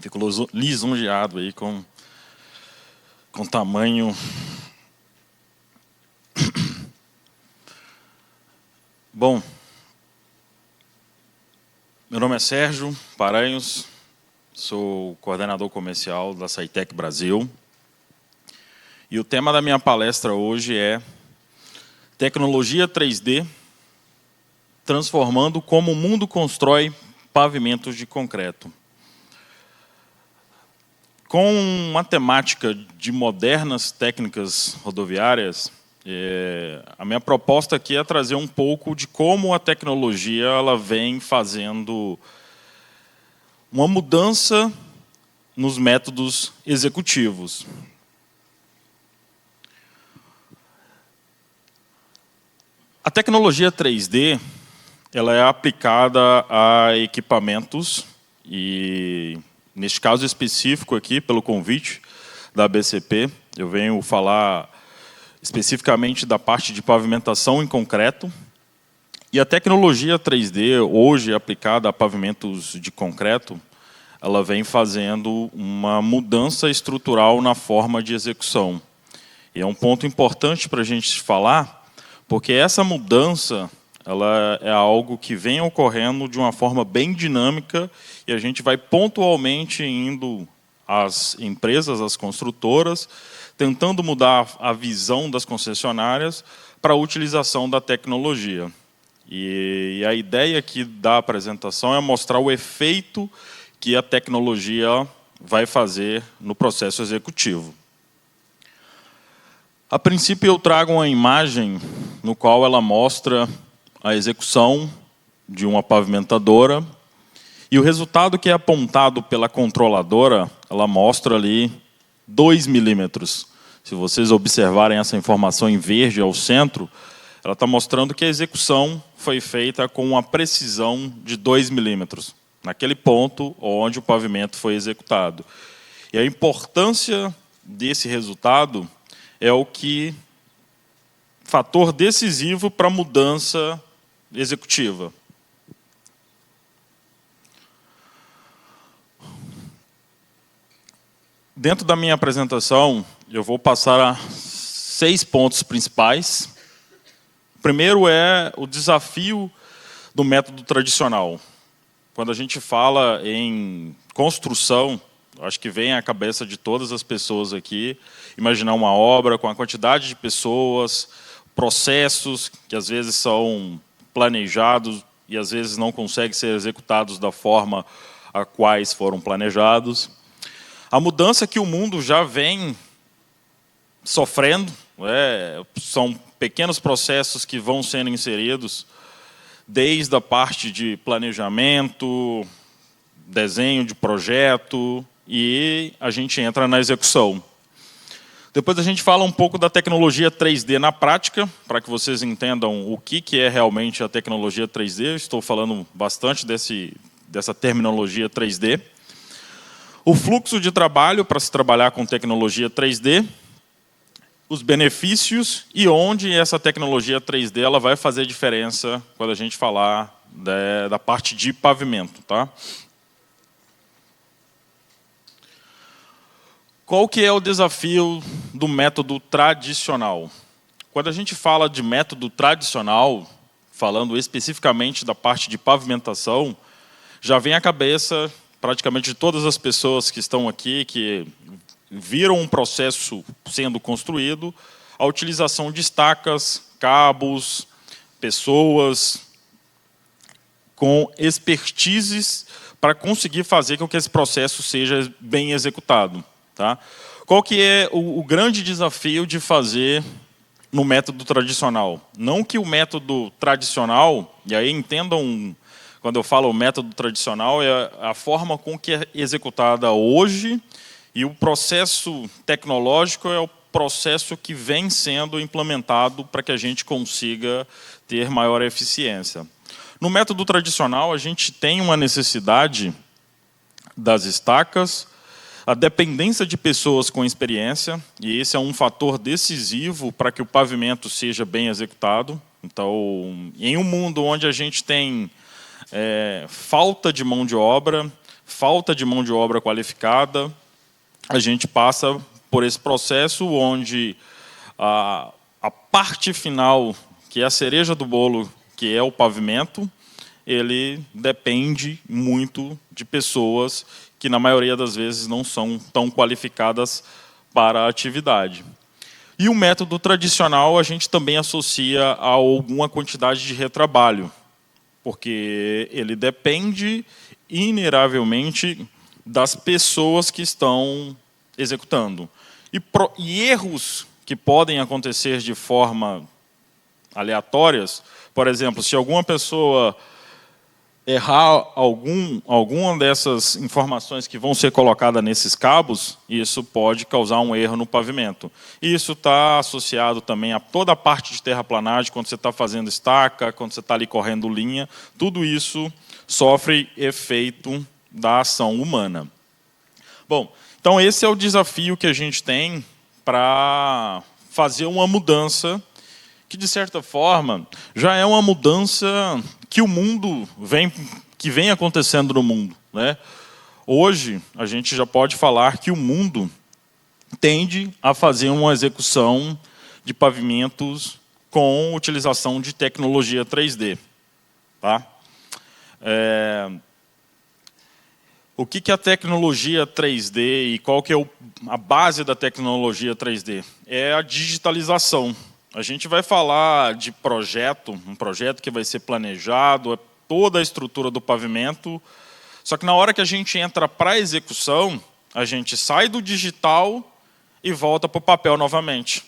Fico lisonjeado aí com tamanho. Bom, meu nome é Sérgio Paranhos, sou coordenador comercial da Saitec Brasil. E o tema da minha palestra hoje é Tecnologia 3D transformando como o mundo constrói pavimentos de concreto. Com uma temática de modernas técnicas rodoviárias, a minha proposta aqui é trazer um pouco de como a tecnologia ela vem fazendo uma mudança nos métodos executivos. A tecnologia 3D ela é aplicada a equipamentos e, neste caso específico aqui, pelo convite da ABCP, eu venho falar especificamente da parte de pavimentação em concreto. E a tecnologia 3D, hoje aplicada a pavimentos de concreto, ela vem fazendo uma mudança estrutural na forma de execução. E é um ponto importante para a gente falar, porque essa mudança ela é algo que vem ocorrendo de uma forma bem dinâmica e a gente vai pontualmente indo às empresas, às construtoras, tentando mudar a visão das concessionárias para a utilização da tecnologia. E a ideia aqui da apresentação é mostrar o efeito que a tecnologia vai fazer no processo executivo. A princípio, eu trago uma imagem no qual ela mostra a execução de uma pavimentadora e o resultado que é apontado pela controladora, ela mostra ali 2 milímetros. Se vocês observarem essa informação em verde ao centro, ela está mostrando que a execução foi feita com uma precisão de 2 milímetros, naquele ponto onde o pavimento foi executado. E a importância desse resultado é o que fator decisivo para a mudança executiva. Dentro da minha apresentação, eu vou passar a 6 pontos principais. O primeiro é o desafio do método tradicional. Quando a gente fala em construção, acho que vem à cabeça de todas as pessoas aqui, imaginar uma obra com a quantidade de pessoas, processos que às vezes são planejados e às vezes não conseguem ser executados da forma a quais foram planejados. A mudança que o mundo já vem sofrendo, são pequenos processos que vão sendo inseridos, desde a parte de planejamento, desenho de projeto, e a gente entra na execução. Depois a gente fala um pouco da tecnologia 3D na prática, para que vocês entendam o que é realmente a tecnologia 3D. Eu estou falando bastante dessa terminologia 3D. O fluxo de trabalho para se trabalhar com tecnologia 3D, os benefícios e onde essa tecnologia 3D ela vai fazer diferença quando a gente falar da parte de pavimento. Tá? Qual que é o desafio do método tradicional? Quando a gente fala de método tradicional, falando especificamente da parte de pavimentação, já vem à cabeça praticamente de todas as pessoas que estão aqui, que viram um processo sendo construído, a utilização de estacas, cabos, pessoas com expertises para conseguir fazer com que esse processo seja bem executado. Tá? Qual que é o grande desafio de fazer no método tradicional? Não que o método tradicional, e aí entendam, quando eu falo método tradicional, é a forma com que é executada hoje, e o processo tecnológico é o processo que vem sendo implementado para que a gente consiga ter maior eficiência. No método tradicional, a gente tem uma necessidade das estacas, a dependência de pessoas com experiência, e esse é um fator decisivo para que o pavimento seja bem executado. Então, em um mundo onde a gente tem falta de mão de obra, falta de mão de obra qualificada, a gente passa por esse processo onde a parte final, que é a cereja do bolo, que é o pavimento, ele depende muito de pessoas que, na maioria das vezes, não são tão qualificadas para a atividade. E o método tradicional a gente também associa a alguma quantidade de retrabalho, porque ele depende inenarravelmente das pessoas que estão executando. E erros que podem acontecer de forma aleatórias, por exemplo, se alguma pessoa errar alguma dessas informações que vão ser colocadas nesses cabos, isso pode causar um erro no pavimento. Isso está associado também a toda a parte de terraplanagem, quando você está fazendo estaca, quando você está ali correndo linha, tudo isso sofre efeito da ação humana. Bom, então esse é o desafio que a gente tem para fazer uma mudança que, de certa forma, já é uma mudança que o mundo vem acontecendo no mundo, né? Hoje, a gente já pode falar que o mundo tende a fazer uma execução de pavimentos com utilização de tecnologia 3D. Tá? O que é a tecnologia 3D e qual que é a base da tecnologia 3D? É a digitalização. A gente vai falar de um projeto que vai ser planejado, é toda a estrutura do pavimento, só que na hora que a gente entra para a execução, a gente sai do digital e volta para o papel novamente.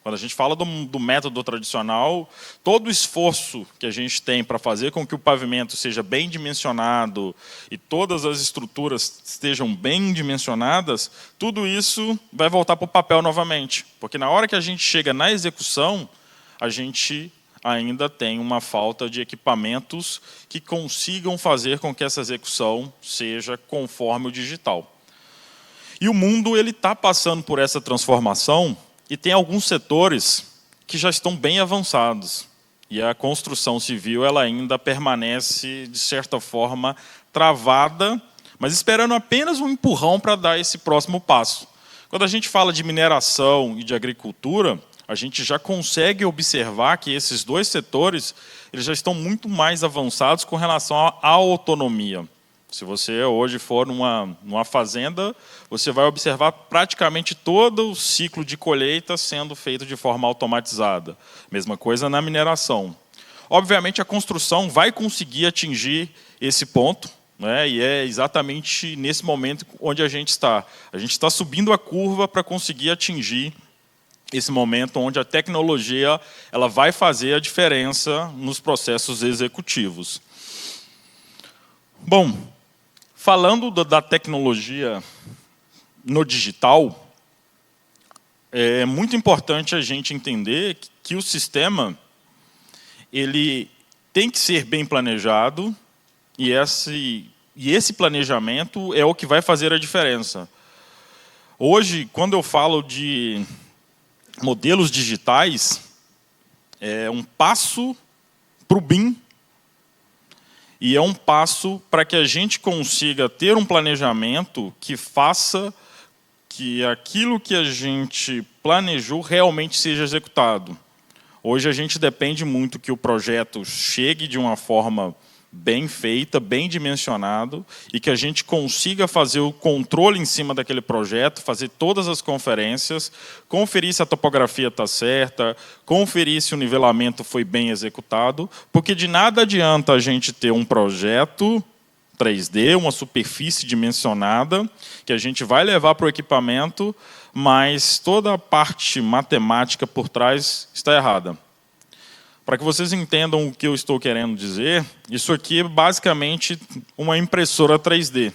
Quando a gente fala do método tradicional, todo o esforço que a gente tem para fazer com que o pavimento seja bem dimensionado e todas as estruturas estejam bem dimensionadas, tudo isso vai voltar para o papel novamente. Porque na hora que a gente chega na execução, a gente ainda tem uma falta de equipamentos que consigam fazer com que essa execução seja conforme o digital. E o mundo está passando por essa transformação. E tem alguns setores que já estão bem avançados. E a construção civil ela ainda permanece, de certa forma, travada, mas esperando apenas um empurrão para dar esse próximo passo. Quando a gente fala de mineração e de agricultura, a gente já consegue observar que esses dois setores eles já estão muito mais avançados com relação à autonomia. Se você hoje for numa fazenda, você vai observar praticamente todo o ciclo de colheita sendo feito de forma automatizada. Mesma coisa na mineração. Obviamente, a construção vai conseguir atingir esse ponto, né? E é exatamente nesse momento onde a gente está. A gente está subindo a curva para conseguir atingir esse momento onde a tecnologia ela vai fazer a diferença nos processos executivos. Bom, falando da tecnologia no digital, é muito importante a gente entender que o sistema ele tem que ser bem planejado e esse planejamento é o que vai fazer a diferença. Hoje, quando eu falo de modelos digitais, é um passo para o BIM e é um passo para que a gente consiga ter um planejamento que faça que aquilo que a gente planejou realmente seja executado. Hoje a gente depende muito que o projeto chegue de uma forma bem feita, bem dimensionado, e que a gente consiga fazer o controle em cima daquele projeto, fazer todas as conferências, conferir se a topografia está certa, conferir se o nivelamento foi bem executado, porque de nada adianta a gente ter um projeto 3D, uma superfície dimensionada, que a gente vai levar para o equipamento, mas toda a parte matemática por trás está errada. Para que vocês entendam o que eu estou querendo dizer, isso aqui é basicamente uma impressora 3D.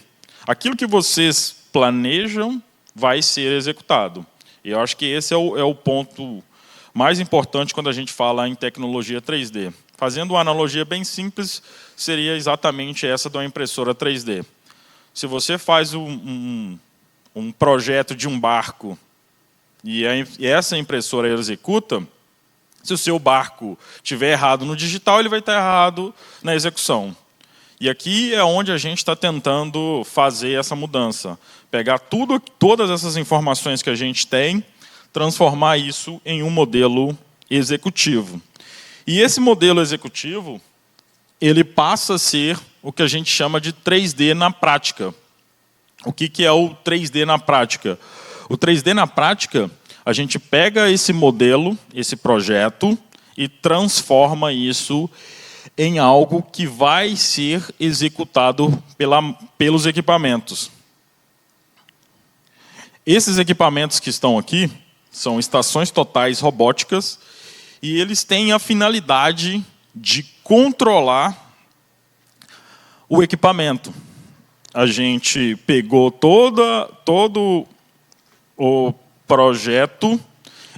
Aquilo que vocês planejam vai ser executado. E eu acho que esse é o ponto mais importante quando a gente fala em tecnologia 3D. Fazendo uma analogia bem simples, seria exatamente essa de uma impressora 3D. Se você faz um projeto de um barco e essa impressora executa, se o seu barco estiver errado no digital, ele vai estar errado na execução. E aqui é onde a gente está tentando fazer essa mudança. Pegar todas essas informações que a gente tem, transformar isso em um modelo executivo. E esse modelo executivo, ele passa a ser o que a gente chama de 3D na prática. O que é o 3D na prática? O 3D na prática, a gente pega esse modelo, esse projeto, e transforma isso em algo que vai ser executado pelos equipamentos. Esses equipamentos que estão aqui são estações totais robóticas e eles têm a finalidade de controlar o equipamento. A gente pegou todo o projeto,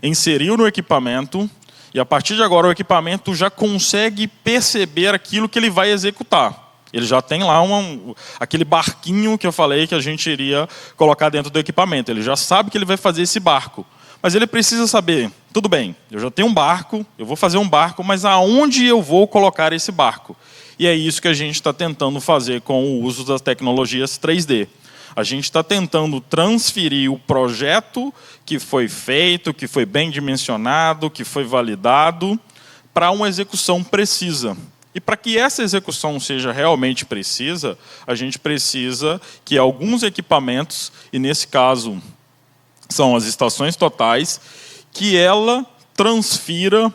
inseriu no equipamento e a partir de agora o equipamento já consegue perceber aquilo que ele vai executar. Ele já tem lá aquele barquinho que eu falei que a gente iria colocar dentro do equipamento. Ele já sabe que ele vai fazer esse barco. Mas ele precisa saber, tudo bem, eu já tenho um barco, eu vou fazer um barco, mas aonde eu vou colocar esse barco? E é isso que a gente está tentando fazer com o uso das tecnologias 3D. A gente está tentando transferir o projeto que foi feito, que foi bem dimensionado, que foi validado, para uma execução precisa. E para que essa execução seja realmente precisa, a gente precisa que alguns equipamentos, e nesse caso são as estações totais, que ela transfira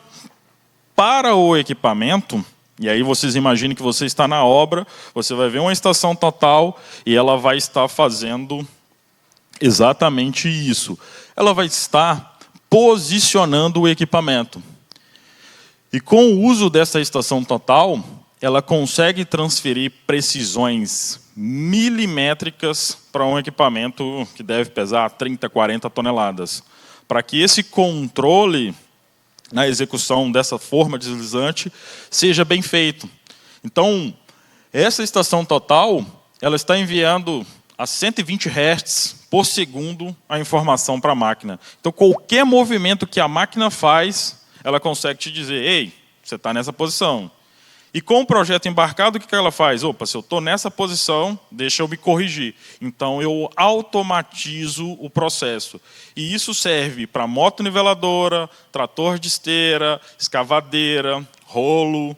para o equipamento. E aí vocês imaginem que você está na obra, você vai ver uma estação total e ela vai estar fazendo exatamente isso. Ela vai estar posicionando o equipamento. E com o uso dessa estação total, ela consegue transferir precisões milimétricas para um equipamento que deve pesar 30, 40 toneladas. Para que esse controle na execução dessa forma deslizante seja bem feito. Então, essa estação total, ela está enviando a 120 Hz por segundo a informação para a máquina. Então, qualquer movimento que a máquina faz, ela consegue te dizer, ei, você está nessa posição. E com o projeto embarcado, o que ela faz? Opa, se eu estou nessa posição, deixa eu me corrigir. Então, eu automatizo o processo. E isso serve para motoniveladora, trator de esteira, escavadeira, rolo.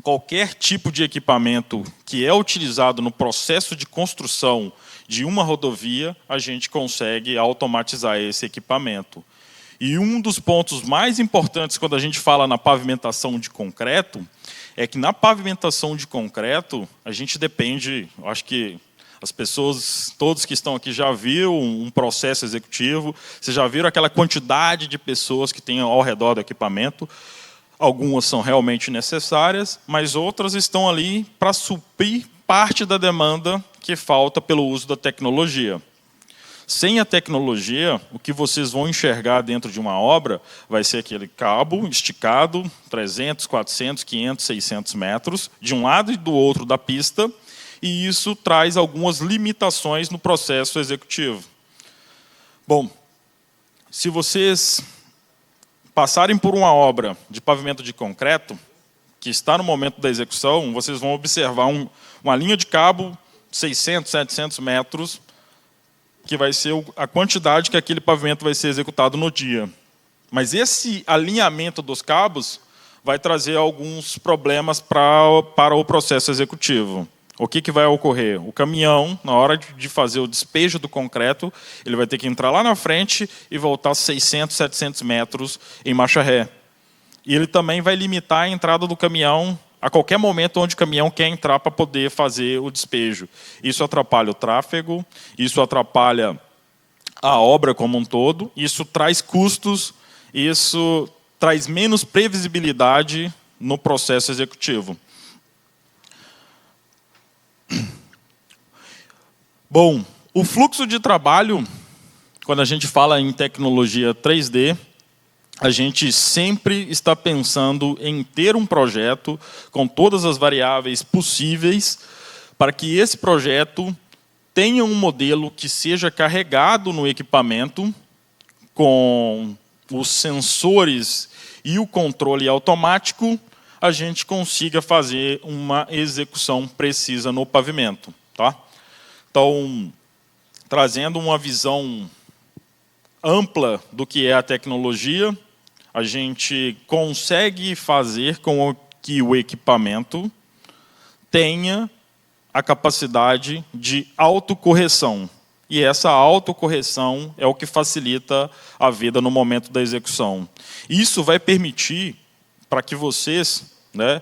Qualquer tipo de equipamento que é utilizado no processo de construção de uma rodovia, a gente consegue automatizar esse equipamento. E um dos pontos mais importantes quando a gente fala na pavimentação de concreto, é que na pavimentação de concreto, a gente depende, eu acho que as pessoas, todos que estão aqui já viram um processo executivo, vocês já viram aquela quantidade de pessoas que tem ao redor do equipamento. Algumas são realmente necessárias, mas outras estão ali para suprir parte da demanda que falta pelo uso da tecnologia. Sem a tecnologia, o que vocês vão enxergar dentro de uma obra vai ser aquele cabo esticado, 300, 400, 500, 600 metros, de um lado e do outro da pista, e isso traz algumas limitações no processo executivo. Bom, se vocês passarem por uma obra de pavimento de concreto, que está no momento da execução, vocês vão observar uma linha de cabo, 600, 700 metros, que vai ser a quantidade que aquele pavimento vai ser executado no dia. Mas esse alinhamento dos cabos vai trazer alguns problemas para o processo executivo. O que vai ocorrer? O caminhão, na hora de fazer o despejo do concreto, ele vai ter que entrar lá na frente e voltar 600, 700 metros em marcha ré. E ele também vai limitar a entrada do caminhão a qualquer momento onde o caminhão quer entrar para poder fazer o despejo. Isso atrapalha o tráfego, isso atrapalha a obra como um todo, isso traz custos, isso traz menos previsibilidade no processo executivo. Bom, o fluxo de trabalho, quando a gente fala em tecnologia 3D, a gente sempre está pensando em ter um projeto com todas as variáveis possíveis para que esse projeto tenha um modelo que seja carregado no equipamento com os sensores e o controle automático. a gente consiga fazer uma execução precisa no pavimento. Tá? Então, trazendo uma visão ampla do que é a tecnologia, a gente consegue fazer com que o equipamento tenha a capacidade de autocorreção. E essa autocorreção é o que facilita a vida no momento da execução. Isso vai permitir para que vocês, né,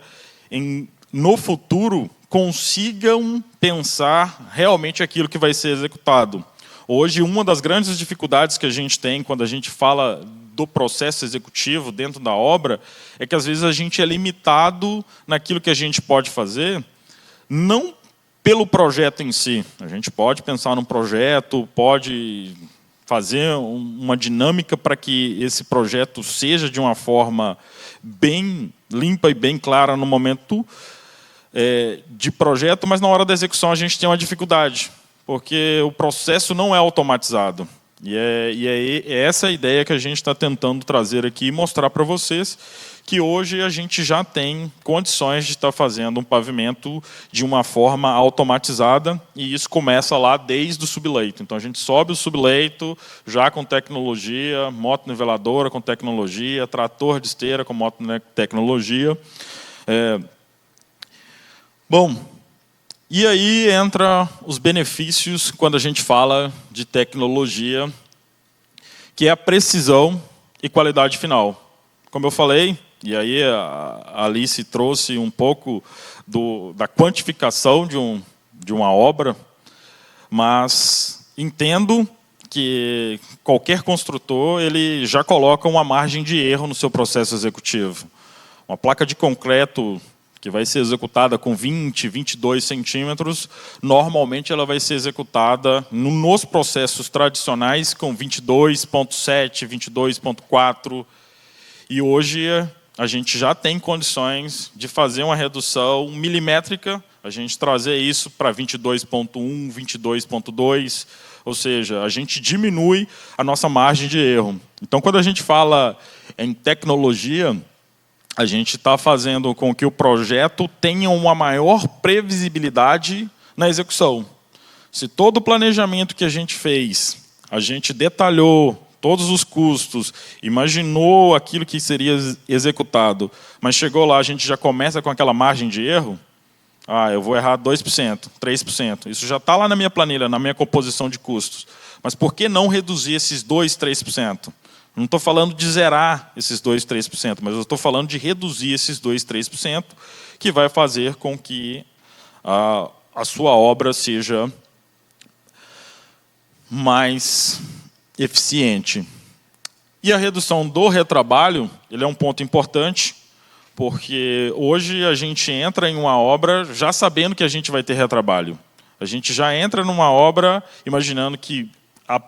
no futuro, consigam pensar realmente aquilo que vai ser executado. Hoje, uma das grandes dificuldades que a gente tem quando a gente fala do processo executivo dentro da obra é que, às vezes, a gente é limitado naquilo que a gente pode fazer, não pelo projeto em si. A gente pode pensar num projeto, pode fazer uma dinâmica para que esse projeto seja de uma forma bem limpa e bem clara no momento de projeto, mas na hora da execução a gente tem uma dificuldade, porque o processo não é automatizado. E é essa a ideia que a gente está tentando trazer aqui e mostrar para vocês que hoje a gente já tem condições de estar fazendo um pavimento de uma forma automatizada, e isso começa lá desde o subleito. Então a gente sobe o subleito já com tecnologia, moto niveladora com tecnologia, trator de esteira com moto tecnologia. Bom, e aí entra os benefícios quando a gente fala de tecnologia, que é a precisão e qualidade final. Como eu falei, e aí a Alice trouxe um pouco da quantificação de uma obra, mas entendo que qualquer construtor ele já coloca uma margem de erro no seu processo executivo. Uma placa de concreto que vai ser executada com 20, 22 centímetros, normalmente ela vai ser executada nos processos tradicionais com 22,7, 22,4. E hoje a gente já tem condições de fazer uma redução milimétrica, a gente trazer isso para 22,1, 22,2, ou seja, a gente diminui a nossa margem de erro. Então, quando a gente fala em tecnologia, a gente está fazendo com que o projeto tenha uma maior previsibilidade na execução. Se todo o planejamento que a gente fez, a gente detalhou todos os custos, imaginou aquilo que seria executado, mas chegou lá, a gente já começa com aquela margem de erro, eu vou errar 2%, 3%. Isso já está lá na minha planilha, na minha composição de custos. Mas por que não reduzir esses 2%, 3%? Não estou falando de zerar esses 2%, 3%, mas eu estou falando de reduzir esses 2%, 3%, que vai fazer com que a sua obra seja mais eficiente. E a redução do retrabalho, ele é um ponto importante, porque hoje a gente entra em uma obra já sabendo que a gente vai ter retrabalho. A gente já entra numa obra imaginando que,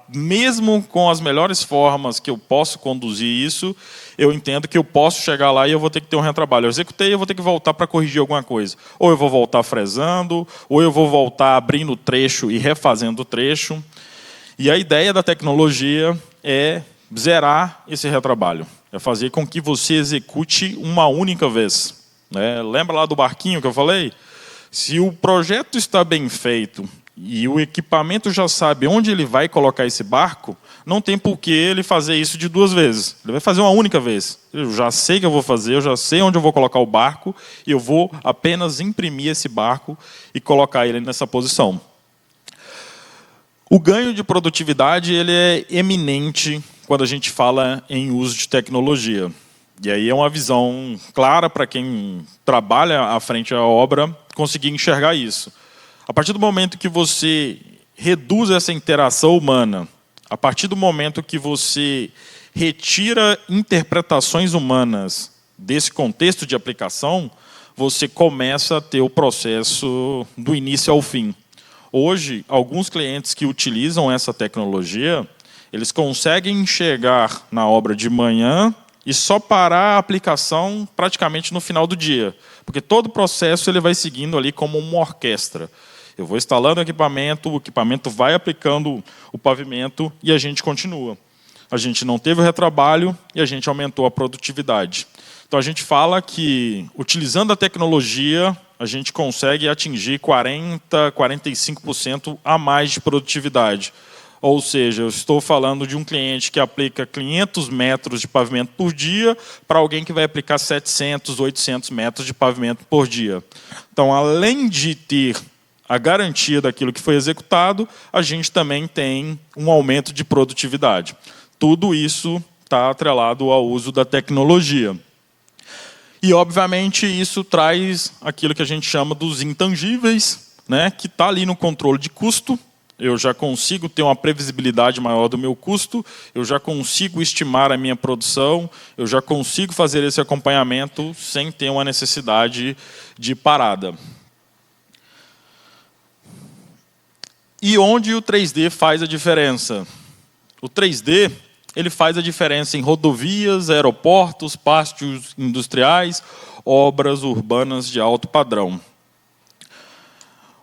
mesmo com as melhores formas que eu posso conduzir isso, eu entendo que eu posso chegar lá e eu vou ter que ter um retrabalho. Eu executei e eu vou ter que voltar para corrigir alguma coisa. Ou eu vou voltar fresando, ou eu vou voltar abrindo o trecho e refazendo o trecho. E a ideia da tecnologia é zerar esse retrabalho. É fazer com que você execute uma única vez. Lembra lá do barquinho que eu falei? Se o projeto está bem feito e o equipamento já sabe onde ele vai colocar esse barco, não tem por que ele fazer isso de 2 vezes. Ele vai fazer uma única vez. Eu já sei o que eu vou fazer, eu já sei onde eu vou colocar o barco, e eu vou apenas imprimir esse barco e colocar ele nessa posição. O ganho de produtividade ele é eminente quando a gente fala em uso de tecnologia. E aí é uma visão clara para quem trabalha à frente da obra conseguir enxergar isso. A partir do momento que você reduz essa interação humana, a partir do momento que você retira interpretações humanas desse contexto de aplicação, você começa a ter o processo do início ao fim. Hoje, alguns clientes que utilizam essa tecnologia, eles conseguem chegar na obra de manhã e só parar a aplicação praticamente no final do dia, porque todo o processo ele vai seguindo ali como uma orquestra. Eu vou instalando o equipamento vai aplicando o pavimento e a gente continua. a gente não teve o retrabalho e a gente aumentou a produtividade. Então, a gente fala que, utilizando a tecnologia, a gente consegue atingir 40%, 45% a mais de produtividade. Ou seja, eu estou falando de um cliente que aplica 500 metros de pavimento por dia para alguém que vai aplicar 700, 800 metros de pavimento por dia. Então, além de ter a garantia daquilo que foi executado, a gente também tem um aumento de produtividade. Tudo isso está atrelado ao uso da tecnologia. E, obviamente, isso traz aquilo que a gente chama dos intangíveis, né, que está ali no controle de custo. Eu já consigo ter uma previsibilidade maior do meu custo, eu já consigo estimar a minha produção, eu já consigo fazer esse acompanhamento sem ter uma necessidade de parada. E onde o 3D faz a diferença? O 3D ele faz a diferença em rodovias, aeroportos, pátios industriais, obras urbanas de alto padrão.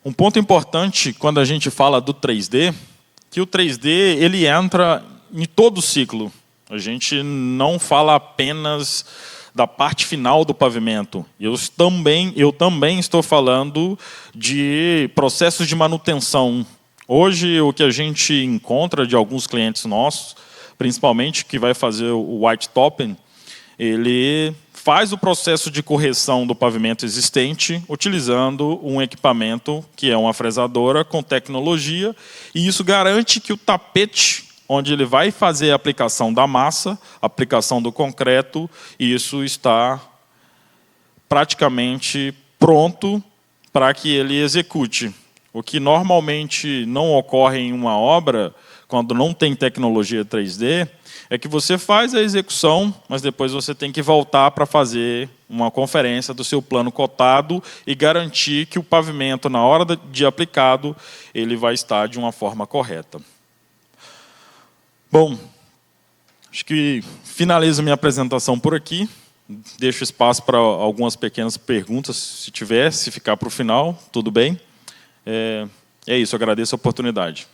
Um ponto importante quando a gente fala do 3D, que o 3D ele entra em todo o ciclo. A gente não fala apenas da parte final do pavimento. Eu também estou falando de processos de manutenção. Hoje, o que a gente encontra de alguns clientes nossos, principalmente que vai fazer o white topping, ele faz o processo de correção do pavimento existente utilizando um equipamento que é uma fresadora com tecnologia, e isso garante que o tapete onde ele vai fazer a aplicação da massa, a aplicação do concreto, isso está praticamente pronto para que ele execute. O que normalmente não ocorre em uma obra, quando não tem tecnologia 3D, é que você faz a execução, mas depois você tem que voltar para fazer uma conferência do seu plano cotado e garantir que o pavimento, na hora de aplicado, ele vai estar de uma forma correta. Bom, acho que finalizo minha apresentação por aqui. Deixo espaço para algumas pequenas perguntas, se tiver, se ficar para o final, tudo bem. É isso, agradeço a oportunidade.